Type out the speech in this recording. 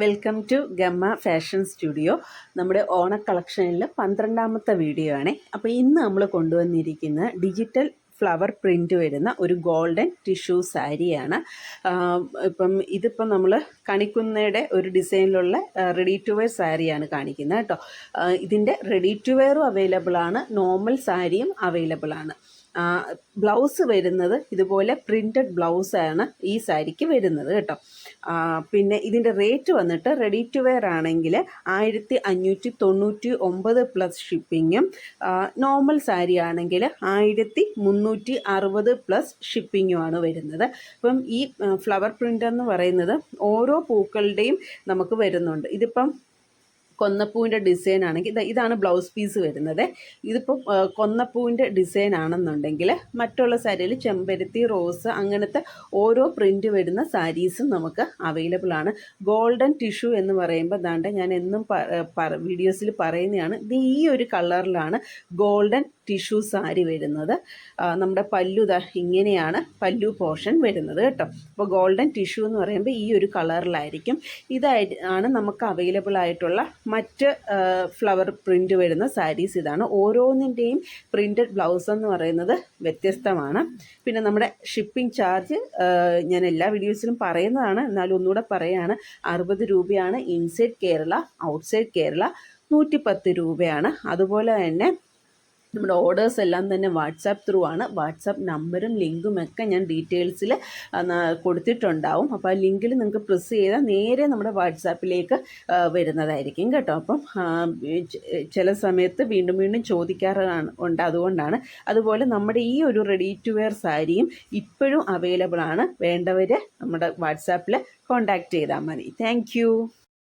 Welcome to Gamma fashion studio. നമ്മുടെ ഓണ കളക്ഷനിൽ 12ാമത്തെ video ആണ്. അപ്പോൾ ഇന്ന് നമ്മൾ കൊണ്ടുവന്നിരിക്കുന്ന ഡിജിറ്റൽ ഫ്ലവർ പ്രിൻ്റ് വരുന്ന ഒരു ഗോൾഡൻ ടിഷ്യൂ സാരിയാണ്. ഇതിപ്പം നമ്മൾ കണിക്കുന്നയുടെ ഒരു ഡിസൈനിലുള്ള റെഡി ടു വെയർ സാരിയാണ് കാണിക്കുന്നത് കേട്ടോ. ഇതിൻ്റെ റെഡി ടു വെയറും അവൈലബിൾ ആണ്, നോർമൽ സാരിയും അവൈലബിൾ ആണ്. ബ്ലൗസ് വരുന്നത് ഇതുപോലെ പ്രിൻറ്റഡ് ബ്ലൗസാണ് ഈ സാരിക്ക് വരുന്നത് കേട്ടോ. പിന്നെ ഇതിൻ്റെ റേറ്റ് വന്നിട്ട് റെഡി ടു വെയർ ആണെങ്കിൽ 1599 പ്ലസ് ഷിപ്പിങ്ങും, നോർമൽ സാരി ആണെങ്കിൽ 1360 പ്ലസ് ഷിപ്പിങ്ങുമാണ് വരുന്നത്. അപ്പം ഈ ഫ്ലവർ പ്രിൻ്റ് എന്ന് പറയുന്നത് ഓരോ പൂക്കളുടെയും നമുക്ക് വരുന്നുണ്ട്. ഇതിപ്പം കൊന്നപ്പൂവിൻ്റെ ഡിസൈൻ ആണെങ്കിൽ ഇതാണ് ബ്ലൗസ് പീസ് വരുന്നത്. ഇതിപ്പോൾ കൊന്നപ്പൂവിൻ്റെ ഡിസൈൻ ആണെന്നുണ്ടെങ്കിൽ മറ്റുള്ള സാരിയിൽ ചെമ്പരത്തി, റോസ് അങ്ങനത്തെ ഓരോ പ്രിൻ്റ് വരുന്ന സാരീസും നമുക്ക് അവൈലബിൾ ആണ്. ഗോൾഡൻ ടിഷ്യൂ എന്ന് പറയുമ്പോൾ ദാണ്ട് ഞാൻ എന്നും വീഡിയോസിൽ പറയുന്നതാണ്, ഇത് ഈ ഒരു കളറിലാണ് ഗോൾഡൻ ടിഷ്യൂ സാരി വരുന്നത്. നമ്മുടെ പല്ലു ഇങ്ങനെയാണ് പല്ലു പോർഷൻ വരുന്നത് കേട്ടോ. അപ്പോൾ ഗോൾഡൻ ടിഷ്യൂ എന്ന് പറയുമ്പോൾ ഈ ഒരു കളറിലായിരിക്കും. ഇതാണ് നമുക്ക് അവൈലബിൾ ആയിട്ടുള്ള മറ്റ് ഫ്ലവർ പ്രിൻ്റ് വരുന്ന സാരീസ്. ഇതാണ് ഓരോന്നിൻ്റെയും പ്രിൻറ്റഡ് ബ്ലൗസ് എന്ന് പറയുന്നത് വ്യത്യസ്തമാണ്. പിന്നെ നമ്മുടെ ഷിപ്പിംഗ് ചാർജ് ഞാൻ എല്ലാ വീഡിയോസിലും പറയുന്നതാണ്, എന്നാലും ഒന്നുകൂടെ പറയുകയാണ്. 60 രൂപയാണ് ഇൻസൈഡ് കേരള, ഔട്ട്സൈഡ് കേരള 110 രൂപയാണ്. അതുപോലെ തന്നെ നമ്മുടെ ഓർഡേഴ്സ് എല്ലാം തന്നെ വാട്സാപ്പ് ത്രൂ ആണ്. വാട്സാപ്പ് നമ്പറും ലിങ്കും ഒക്കെ ഞാൻ ഡീറ്റെയിൽസിൽ കൊടുത്തിട്ടുണ്ടാവും. അപ്പോൾ ആ ലിങ്കിൽ നിങ്ങൾക്ക് പ്രസ് ചെയ്താൽ നേരെ നമ്മുടെ വാട്സാപ്പിലേക്ക് വരുന്നതായിരിക്കും കേട്ടോ. അപ്പം ചില സമയത്ത് വീണ്ടും വീണ്ടും ചോദിക്കാറുണ്ട്, അതുകൊണ്ടാണ്. അതുപോലെ നമ്മുടെ ഈ ഒരു റെഡി ടു വെയർ സാരിയും ഇപ്പോഴും അവൈലബിൾ ആണ്. വേണ്ടവർ നമ്മുടെ വാട്സാപ്പിൽ കോൺടാക്റ്റ് ചെയ്താൽ മതി. താങ്ക്